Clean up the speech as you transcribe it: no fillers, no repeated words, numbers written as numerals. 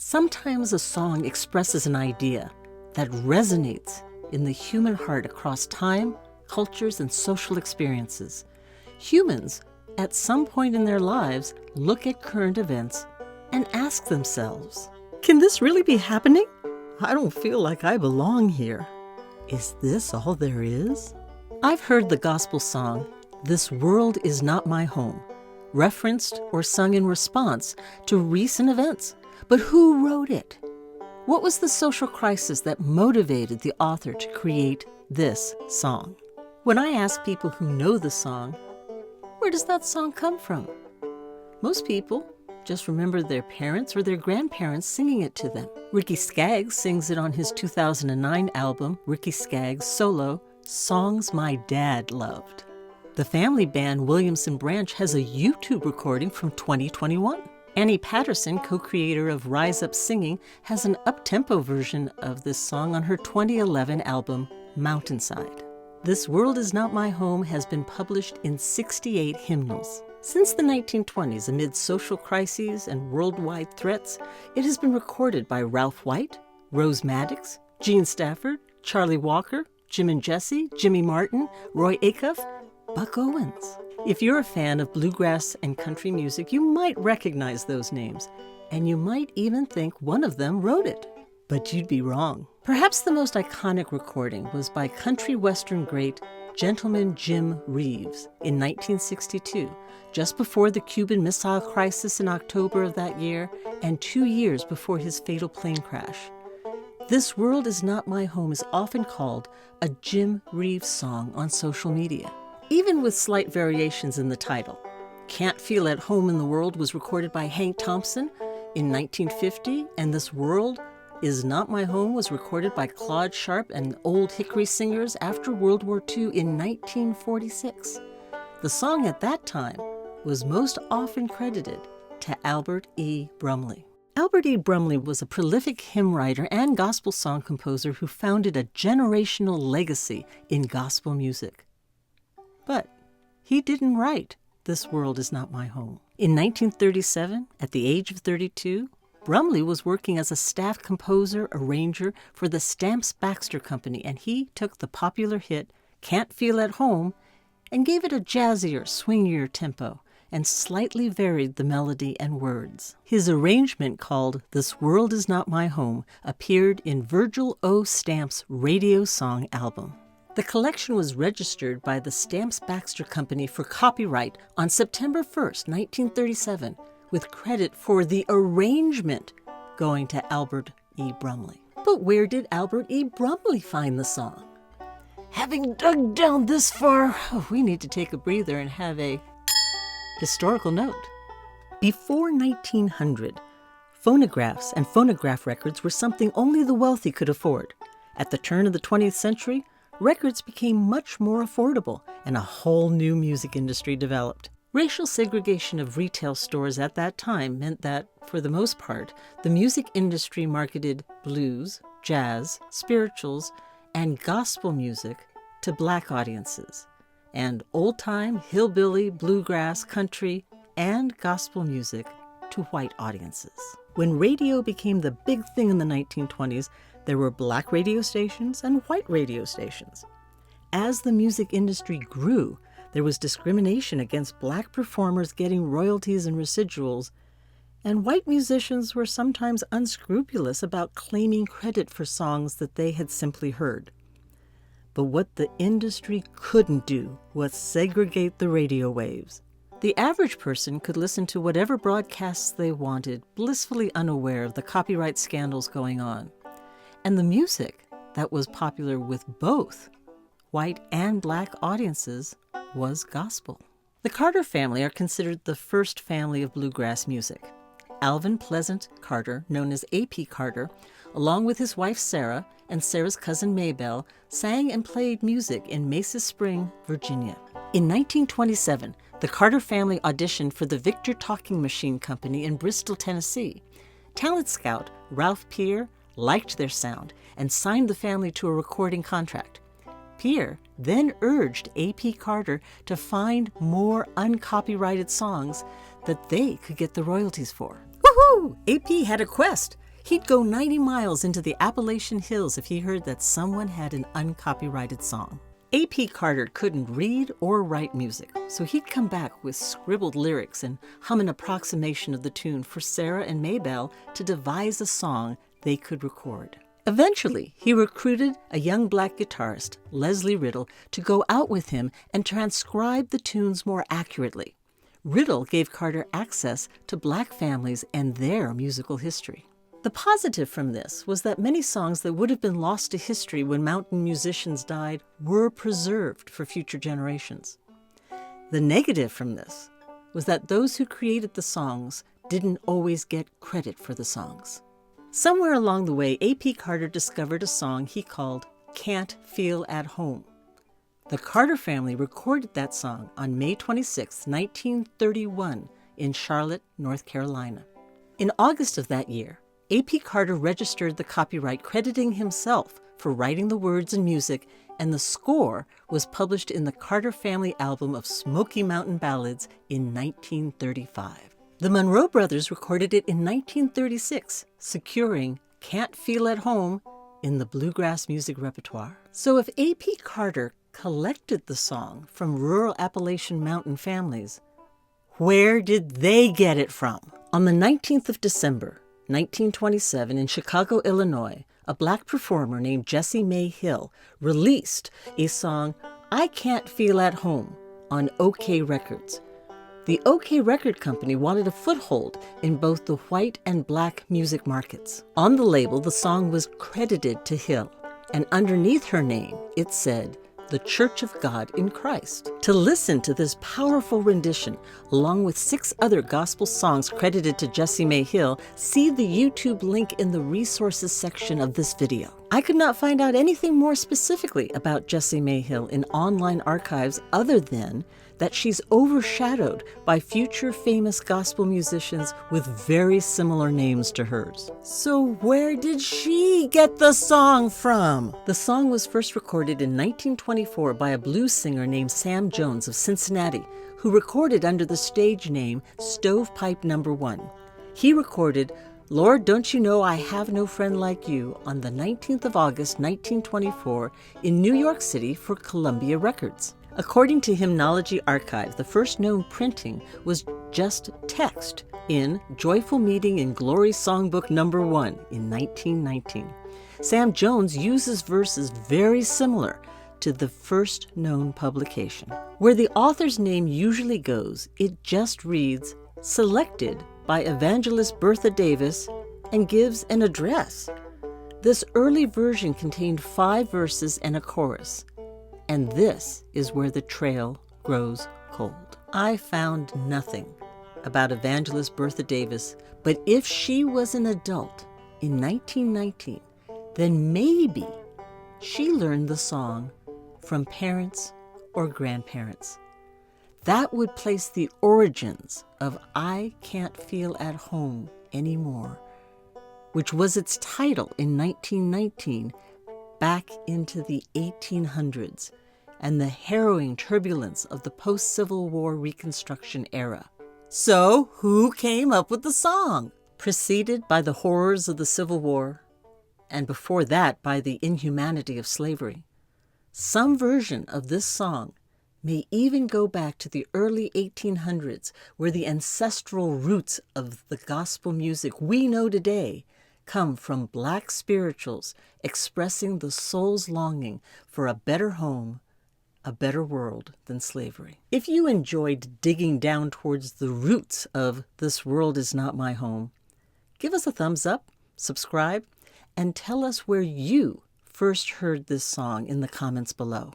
Sometimes a song expresses an idea that resonates in the human heart across time, cultures, and social experiences. Humans, at some point in their lives, look at current events and ask themselves, can this really be happening? I don't feel like I belong here. Is this all there is? I've heard the gospel song, "This World Is Not My Home," referenced or sung in response to recent events. But who wrote it? What was the social crisis that motivated the author to create this song? When I ask people who know the song, where does that song come from? Most people just remember their parents or their grandparents singing it to them. Ricky Skaggs sings it on his 2009 album, Ricky Skaggs Solo, Songs My Dad Loved. The family band Williamson Branch has a YouTube recording from 2021. Annie Patterson, co-creator of Rise Up Singing, has an up-tempo version of this song on her 2011 album, Mountainside. This World Is Not My Home has been published in 68 hymnals. Since the 1920s, amid social crises and worldwide threats, it has been recorded by Ralph White, Rose Maddox, Gene Stafford, Charlie Walker, Jim and Jesse, Jimmy Martin, Roy Acuff, Buck Owens. If you're a fan of bluegrass and country music, you might recognize those names, and you might even think one of them wrote it. But you'd be wrong. Perhaps the most iconic recording was by country western great Gentleman Jim Reeves in 1962, just before the Cuban Missile Crisis in October of that year, and 2 years before his fatal plane crash. This World Is Not My Home is often called a Jim Reeves song on social media, even with slight variations in the title. Can't Feel at Home in the World was recorded by Hank Thompson in 1950, and This World Is Not My Home was recorded by Claude Sharp and Old Hickory Singers after World War II in 1946. The song at that time was most often credited to Albert E. Brumley. Albert E. Brumley was a prolific hymn writer and gospel song composer who founded a generational legacy in gospel music. But he didn't write This World Is Not My Home. In 1937, at the age of 32, Brumley was working as a staff composer, arranger for the Stamps Baxter Company, and he took the popular hit Can't Feel at Home and gave it a jazzier, swingier tempo and slightly varied the melody and words. His arrangement, called This World Is Not My Home, appeared in Virgil O. Stamps' radio song album. The collection was registered by the Stamps Baxter Company for copyright on September 1st, 1937, with credit for the arrangement going to Albert E. Brumley. But where did Albert E. Brumley find the song? Having dug down this far, we need to take a breather and have a historical note. Before 1900, phonographs and phonograph records were something only the wealthy could afford. At the turn of the 20th century, records became much more affordable, and a whole new music industry developed. Racial segregation of retail stores at that time meant that, for the most part, the music industry marketed blues, jazz, spirituals, and gospel music to black audiences, and old-time, hillbilly, bluegrass, country, and gospel music to white audiences. When radio became the big thing in the 1920s, there were black radio stations and white radio stations. As the music industry grew, there was discrimination against black performers getting royalties and residuals, and white musicians were sometimes unscrupulous about claiming credit for songs that they had simply heard. But what the industry couldn't do was segregate the radio waves. The average person could listen to whatever broadcasts they wanted, blissfully unaware of the copyright scandals going on. And the music that was popular with both white and black audiences was gospel. The Carter family are considered the first family of bluegrass music. Alvin Pleasant Carter, known as A.P. Carter, along with his wife Sarah and Sarah's cousin Maybelle, sang and played music in Mesa Spring, Virginia. In 1927, the Carter family auditioned for the Victor Talking Machine Company in Bristol, Tennessee. Talent scout Ralph Peer liked their sound and signed the family to a recording contract. Peer then urged A.P. Carter to find more uncopyrighted songs that they could get the royalties for. Woohoo! A.P. had a quest. He'd go 90 miles into the Appalachian Hills if he heard that someone had an uncopyrighted song. A.P. Carter couldn't read or write music, so he'd come back with scribbled lyrics and hum an approximation of the tune for Sarah and Maybelle to devise a song they could record. Eventually, he recruited a young black guitarist, Leslie Riddle, to go out with him and transcribe the tunes more accurately. Riddle gave Carter access to black families and their musical history. The positive from this was that many songs that would have been lost to history when mountain musicians died were preserved for future generations. The negative from this was that those who created the songs didn't always get credit for the songs. Somewhere along the way, A.P. Carter discovered a song he called "Can't Feel at Home." The Carter family recorded that song on May 26, 1931, in Charlotte, North Carolina. In August of that year, A.P. Carter registered the copyright, crediting himself for writing the words and music, and the score was published in the Carter Family album of Smoky Mountain Ballads in 1935. The Monroe brothers recorded it in 1936, securing "Can't Feel at Home" in the bluegrass music repertoire. So if A.P. Carter collected the song from rural Appalachian mountain families, where did they get it from? On the 19th of December, 1927, in Chicago, Illinois, a black performer named Jessie May Hill released a song, "I Can't Feel at Home," on OK Records. The OK Record Company wanted a foothold in both the white and black music markets. On the label, the song was credited to Hill, and underneath her name, it said, "The Church of God in Christ." To listen to this powerful rendition, along with 6 other gospel songs credited to Jessie May Hill, see the YouTube link in the resources section of this video. I could not find out anything more specifically about Jessie May Hill in online archives other than that she's overshadowed by future famous gospel musicians with very similar names to hers. So where did she get the song from? The song was first recorded in 1924 by a blues singer named Sam Jones of Cincinnati, who recorded under the stage name Stovepipe No. 1. He recorded "Lord, Don't You Know I Have No Friend Like You" on the 19th of August, 1924 in New York City for Columbia Records. According to Hymnology Archive, the first known printing was just text in Joyful Meeting in Glory Songbook No. 1 in 1919. Sam Jones uses verses very similar to the first known publication. Where the author's name usually goes, it just reads, "Selected by Evangelist Bertha Davis," and gives an address. This early version contained 5 verses and a chorus. And this is where the trail grows cold. I found nothing about Evangelist Bertha Davis, but if she was an adult in 1919, then maybe she learned the song from parents or grandparents. That would place the origins of "I Can't Feel at Home Anymore," which was its title in 1919, back into the 1800s and the harrowing turbulence of the post-Civil War Reconstruction era. So, who came up with the song? Preceded by the horrors of the Civil War, and before that by the inhumanity of slavery, some version of this song may even go back to the early 1800s, where the ancestral roots of the gospel music we know today come from black spirituals expressing the soul's longing for a better home, a better world than slavery. If you enjoyed digging down towards the roots of "This World Is Not My Home," give us a thumbs up, subscribe, and tell us where you first heard this song in the comments below.